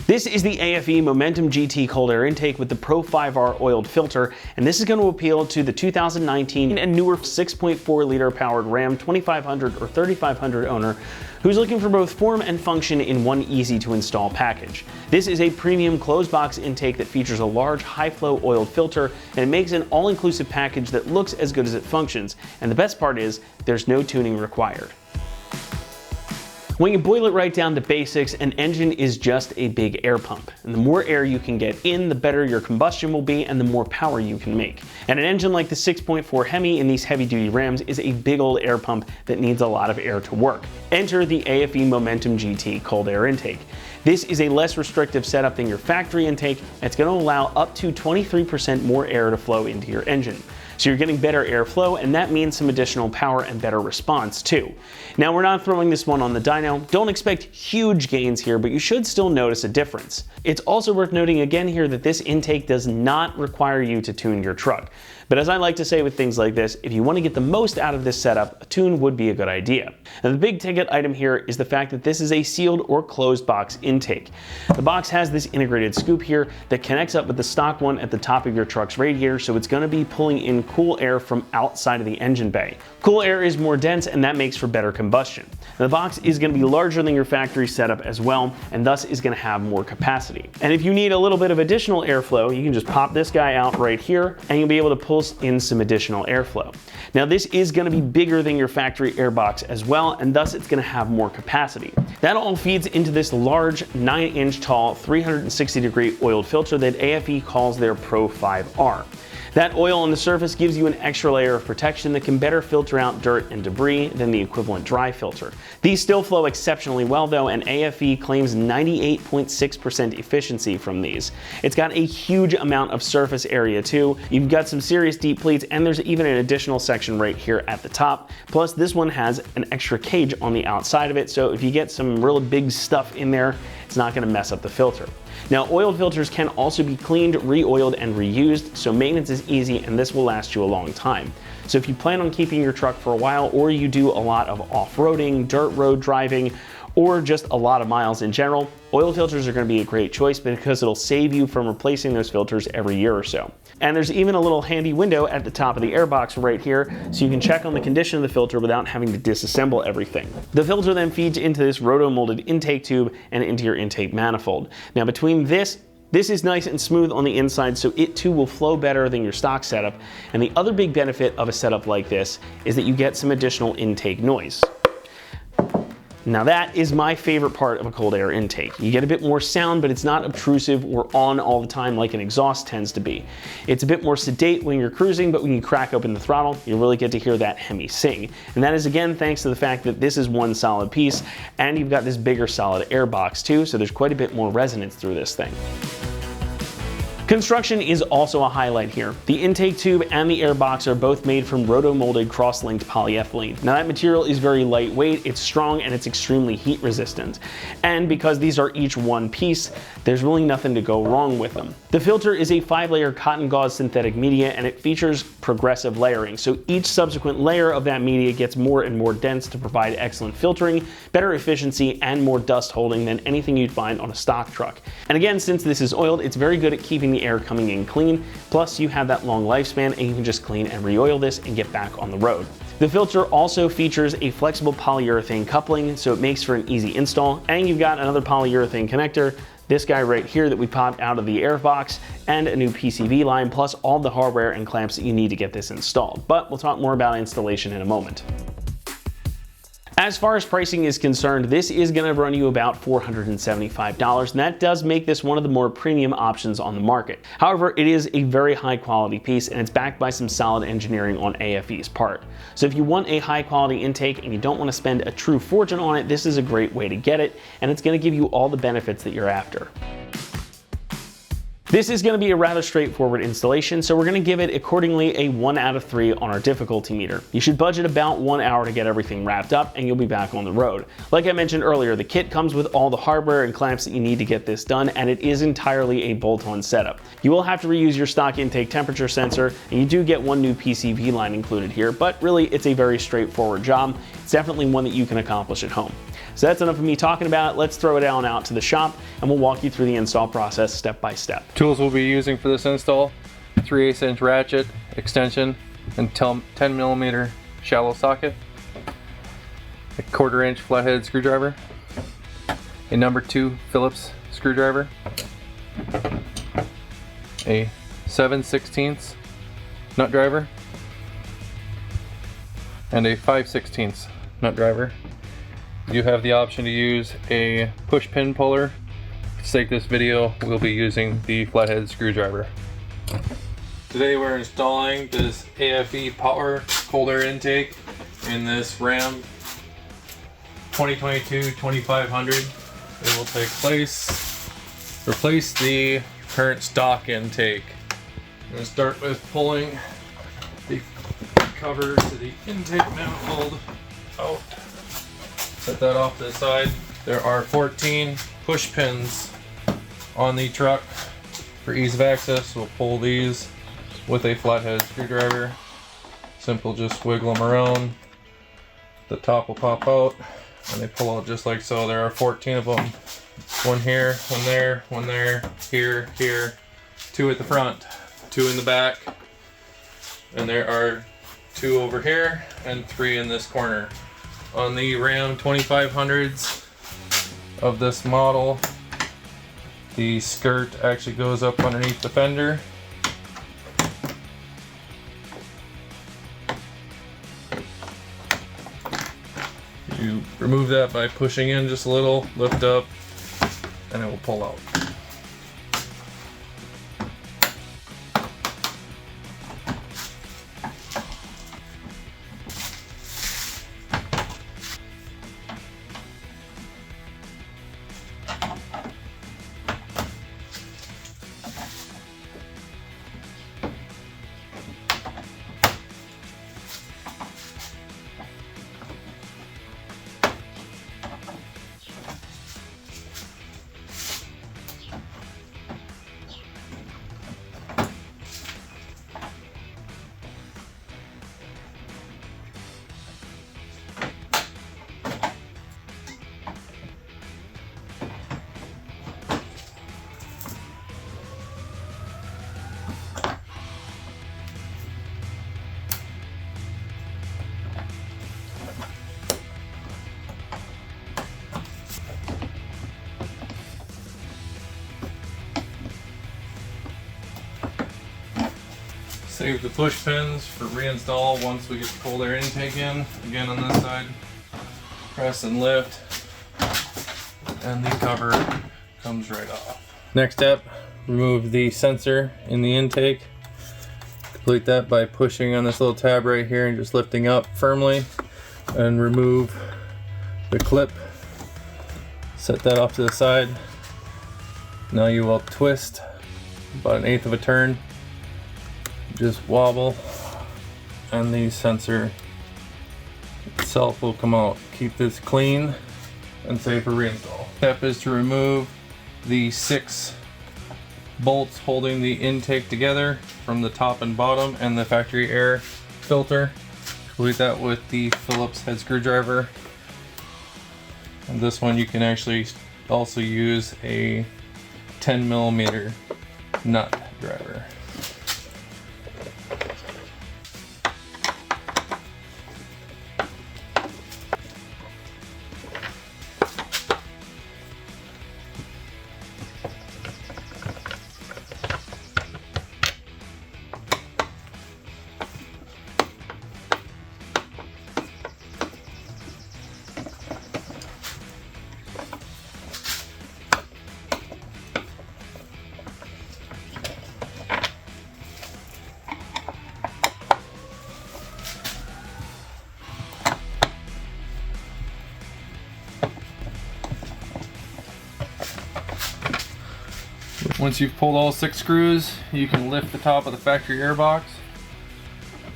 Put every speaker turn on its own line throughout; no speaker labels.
This is the AFE Momentum GT cold air intake with the Pro 5R oiled filter, and this is going to appeal to the 2019 and newer 6.4 liter powered Ram 2500 or 3500 owner who's looking for both form and function in one easy to install package. This is a premium closed box intake that features a large high flow oiled filter, and it makes an all-inclusive package that looks as good as it functions, and the best part is there's no tuning required. When you boil it right down to basics, an engine is just a big air pump. And the more air you can get in, the better your combustion will be and the more power you can make. And an engine like the 6.4 Hemi in these heavy-duty Rams is a big old air pump that needs a lot of air to work. Enter the AFE Momentum GT cold air intake. This is a less restrictive setup than your factory intake. It's going to allow up to 23% more air to flow into your engine. So you're getting better airflow, and that means some additional power and better response too. Now, we're not throwing this one on the dyno. Don't expect huge gains here, but you should still notice a difference. It's also worth noting again here that this intake does not require you to tune your truck. But as I like to say with things like this, if you want to get the most out of this setup, a tune would be a good idea. Now, the big ticket item here is the fact that this is a sealed or closed box intake. The box has this integrated scoop here that connects up with the stock one at the top of your truck's radiator, so it's going to be pulling in cool air from outside of the engine bay. Cool air is more dense, and that makes for better combustion. Now, the box is going to be larger than your factory setup as well, and thus is going to have more capacity. And if you need a little bit of additional airflow, you can just pop this guy out right here, and you'll be able to pull in some additional airflow. Now, this is going to be bigger than your factory air box as well, and thus it's going to have more capacity. That all feeds into this large 9-inch tall 360-degree oiled filter that AFE calls their Pro 5R. That oil on the surface gives you an extra layer of protection that can better filter out dirt and debris than the equivalent dry filter. These still flow exceptionally well though, and AFE claims 98.6% efficiency from these. It's got a huge amount of surface area too. You've got some serious deep pleats, and there's even an additional section right here at the top. Plus, this one has an extra cage on the outside of it, so if you get some real big stuff in there, it's not going to mess up the filter. Now, oiled filters can also be cleaned, re-oiled, and reused, so maintenance is easy and this will last you a long time. So if you plan on keeping your truck for a while, or you do a lot of off-roading, dirt road driving, or just a lot of miles in general, oil filters are going to be a great choice because it'll save you from replacing those filters every year or so. And there's even a little handy window at the top of the airbox right here, so you can check on the condition of the filter without having to disassemble everything. The filter then feeds into this roto-molded intake tube and into your intake manifold. Now, between this is nice and smooth on the inside, so it too will flow better than your stock setup. And the other big benefit of a setup like this is that you get some additional intake noise. Now, that is my favorite part of a cold air intake. You get a bit more sound, but it's not obtrusive or on all the time like an exhaust tends to be. It's a bit more sedate when you're cruising, but when you crack open the throttle, you really get to hear that Hemi sing. And that is again thanks to the fact that this is one solid piece, and you've got this bigger solid air box too, so there's quite a bit more resonance through this thing. Construction is also a highlight here. The intake tube and the airbox are both made from roto-molded cross-linked polyethylene. Now, that material is very lightweight, it's strong, and it's extremely heat resistant. And because these are each one piece, there's really nothing to go wrong with them. The filter is a 5-layer cotton gauze synthetic media, and it features progressive layering. So each subsequent layer of that media gets more and more dense to provide excellent filtering, better efficiency, and more dust holding than anything you'd find on a stock truck. And again, since this is oiled, it's very good at keeping the air coming in clean, plus you have that long lifespan and you can just clean and re-oil this and get back on the road. The filter also features a flexible polyurethane coupling, so it makes for an easy install, and you've got another polyurethane connector, this guy right here that we popped out of the air box, and a new PCV line, plus all the hardware and clamps that you need to get this installed. But we'll talk more about installation in a moment. As far as pricing is concerned, this is going to run you about $475, and that does make this one of the more premium options on the market. However, it is a very high quality piece, and it's backed by some solid engineering on AFE's part. So if you want a high quality intake and you don't want to spend a true fortune on it, this is a great way to get it, and it's going to give you all the benefits that you're after. This is going to be a rather straightforward installation, so we're going to give it accordingly a 1 out of 3 on our difficulty meter. You should budget about 1 hour to get everything wrapped up, and you'll be back on the road. Like I mentioned earlier, the kit comes with all the hardware and clamps that you need to get this done, and it is entirely a bolt-on setup. You will have to reuse your stock intake temperature sensor, and you do get one new PCV line included here, but really it's a very straightforward job. It's definitely one that you can accomplish at home. So that's enough of me talking about it. Let's throw it on out to the shop and we'll walk you through the install process step by step.
Tools we'll be using for this install: 3/8 inch ratchet, extension, and 10 millimeter shallow socket, a 1/4 inch flathead screwdriver, a number 2 Phillips screwdriver, a 7/16 nut driver, and a 5/16 nut driver. You have the option to use a push pin puller. To take this video, we'll be using the flathead screwdriver. Today we're installing this AFE power cold air intake in this Ram 2022 2500. It will replace the current stock intake. I'm going to start with pulling the cover to the intake manifold out. Set that off to the side. There are 14 push pins on the truck. For ease of access, we'll pull these with a flathead screwdriver. Simple, just wiggle them around. The top will pop out and they pull out just like so. There are 14 of them. One here, one there, here, 2 at the front, 2 in the back, and there are 2 over here and 3 in this corner. On the Ram 2500s of this model, the skirt actually goes up underneath the fender. You remove that by pushing in just a little, lift up, and it will pull out. Save the push pins for reinstall once we get the cold air intake in. Again on this side, press and lift, and the cover comes right off. Next step, remove the sensor in the intake. Complete that by pushing on this little tab right here and just lifting up firmly, and remove the clip. Set that off to the side. Now you will twist about 1/8 of a turn. Just wobble and the sensor itself will come out. Keep this clean and safe for reinstall. Step is to remove the 6 bolts holding the intake together from the top and bottom and the factory air filter. Complete that with the Phillips head screwdriver. And this one you can actually also use a 10 millimeter nut driver. Once you've pulled all 6 screws, you can lift the top of the factory air box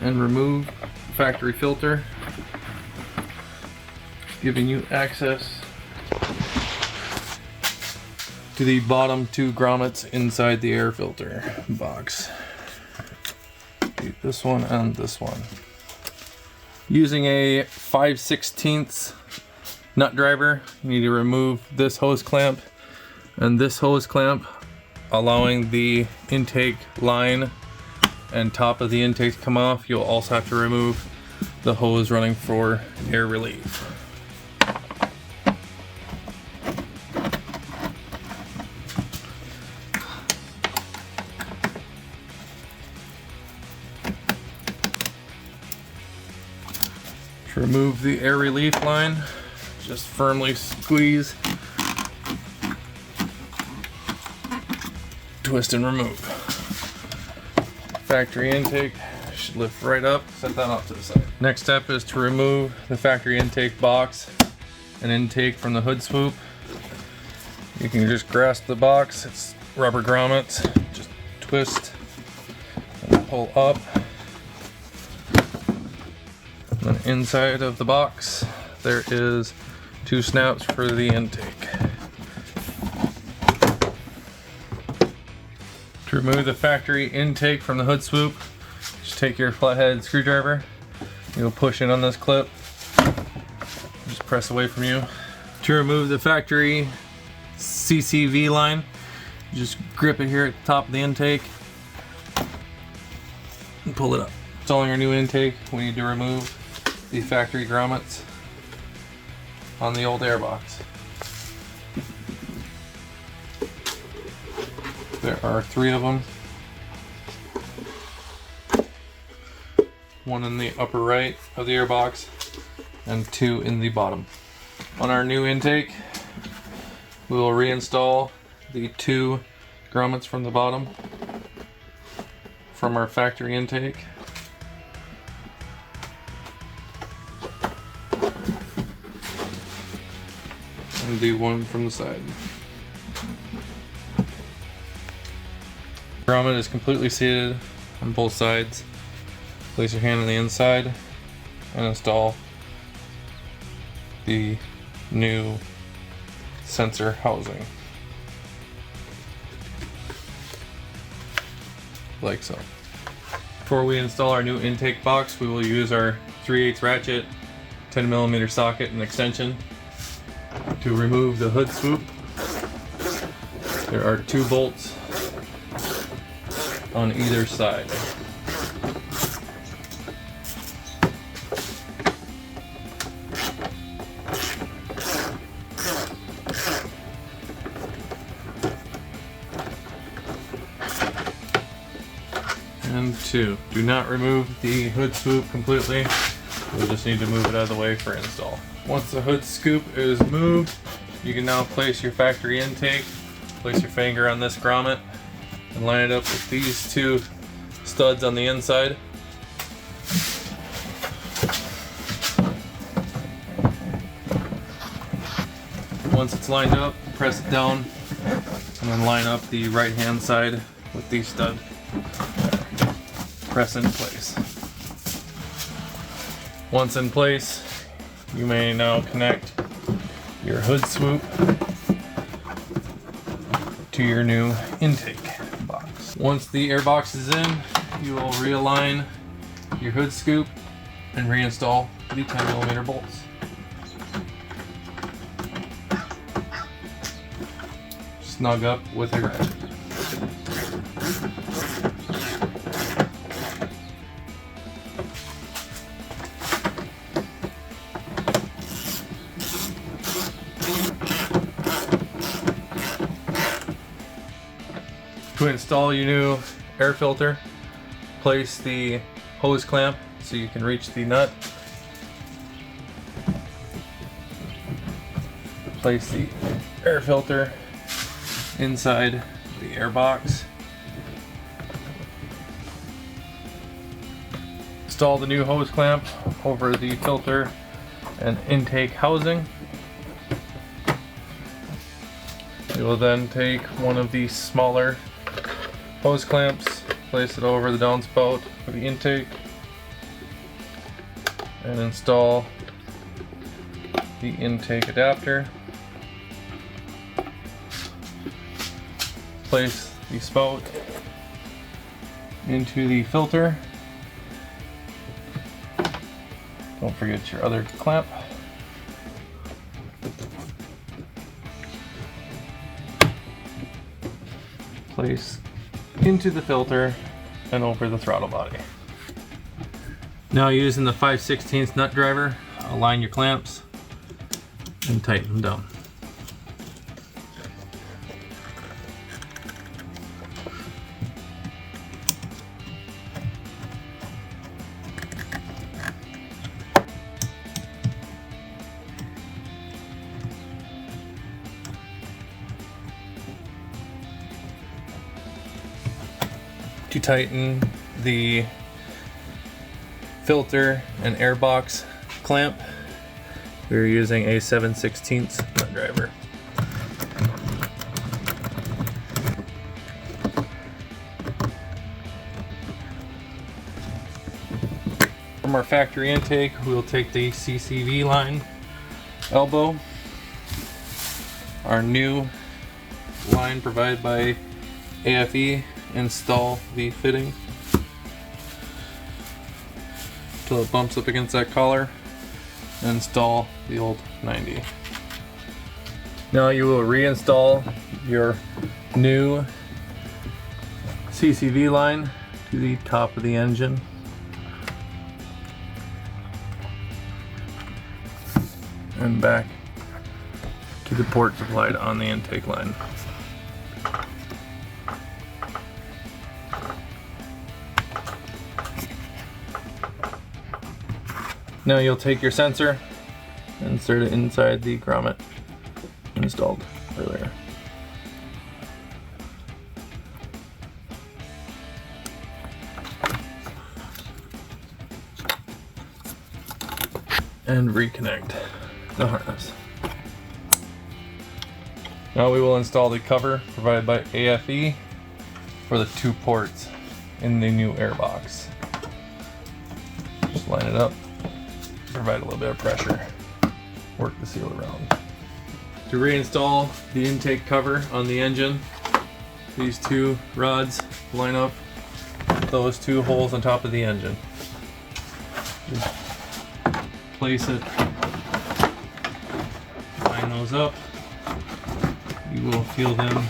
and remove the factory filter, giving you access to the bottom 2 grommets inside the air filter box. This one and this one. Using a 5/16 nut driver, you need to remove this hose clamp and this hose clamp, allowing the intake line and top of the intake to come off. You'll also have to remove the hose running for air relief. To remove the air relief line, just firmly squeeze, twist and remove. Factory intake should lift right up. Set that off to the side. Next step is to remove the factory intake box and intake from the hood swoop. You can just grasp the box, it's rubber grommets, just twist and pull up. And then inside of the box, there is 2 snaps for the intake. To remove the factory intake from the hood swoop, just take your flathead screwdriver. You'll push in on this clip. Just press away from you. To remove the factory CCV line, just grip it here at the top of the intake and pull it up. Installing our new intake, we need to remove the factory grommets on the old airbox. There are 3 of them. One in the upper right of the airbox and 2 in the bottom. On our new intake, we will reinstall the 2 grommets from the bottom from our factory intake. And the one from the side. Grommet is completely seated on both sides. Place your hand on the inside and install the new sensor housing. Like so. Before we install our new intake box, we will use our 3/8 ratchet, 10mm socket and extension to remove the hood swoop. There are 2 bolts on either side. And 2. Do not remove the hood swoop completely. We'll just need to move it out of the way for install. Once the hood scoop is moved, you can now place your factory intake. Place your finger on this grommet and line it up with these 2 studs on the inside. Once it's lined up, press it down and then line up the right hand side with these studs. Press in place. Once in place, you may now connect your hood swoop to your new intake box. Once the air box is in, you will realign your hood scoop and reinstall the 10mm bolts. Snug up with a ratchet. To install your new air filter, place the hose clamp so you can reach the nut. Place the air filter inside the air box. Install the new hose clamp over the filter and intake housing. You will then take one of the smaller hose clamps, place it over the downspout for the intake, and install the intake adapter. Place the spout into the filter. Don't forget your other clamp. place into the filter and over the throttle body. Now using the 5/16 nut driver, align your clamps and tighten them down. To tighten the filter and air box clamp, we're using a 7/16 nut driver. From our factory intake, we'll take the CCV line elbow, our new line provided by AFE, install the fitting till it bumps up against that collar, and install the old 90. Now you will reinstall your new CCV line to the top of the engine. And back to the port supplied on the intake line. Now you'll take your sensor and insert it inside the grommet installed earlier. And reconnect the harness. Now we will install the cover provided by AFE for the 2 ports in the new air box. Just line it up. Provide a little bit of pressure, work the seal around. To reinstall the intake cover on the engine, these 2 rods line up those 2 holes on top of the engine. Just place it, line those up. You will feel them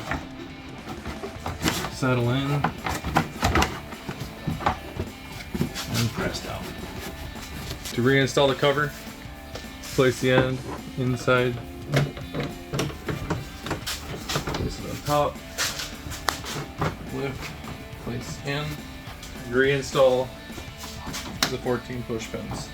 settle in and press down. To reinstall the cover, place the end inside, place it on top, lift, place in, and reinstall the 14 push pins.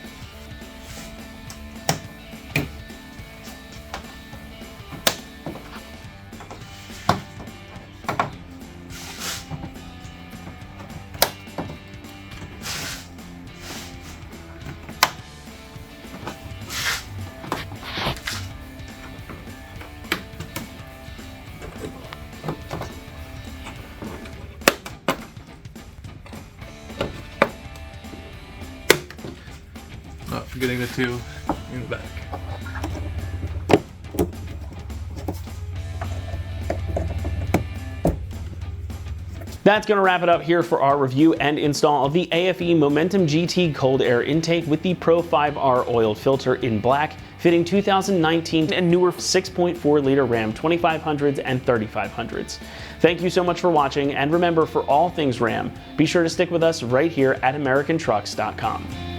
Not forgetting the 2 in the back.
That's going to wrap it up here for our review and install of the AFE Momentum GT cold air intake with the Pro 5R oiled filter in black, fitting 2019 and newer 6.4 liter Ram 2500s and 3500s. Thank you so much for watching, and remember, for all things Ram, be sure to stick with us right here at AmericanTrucks.com.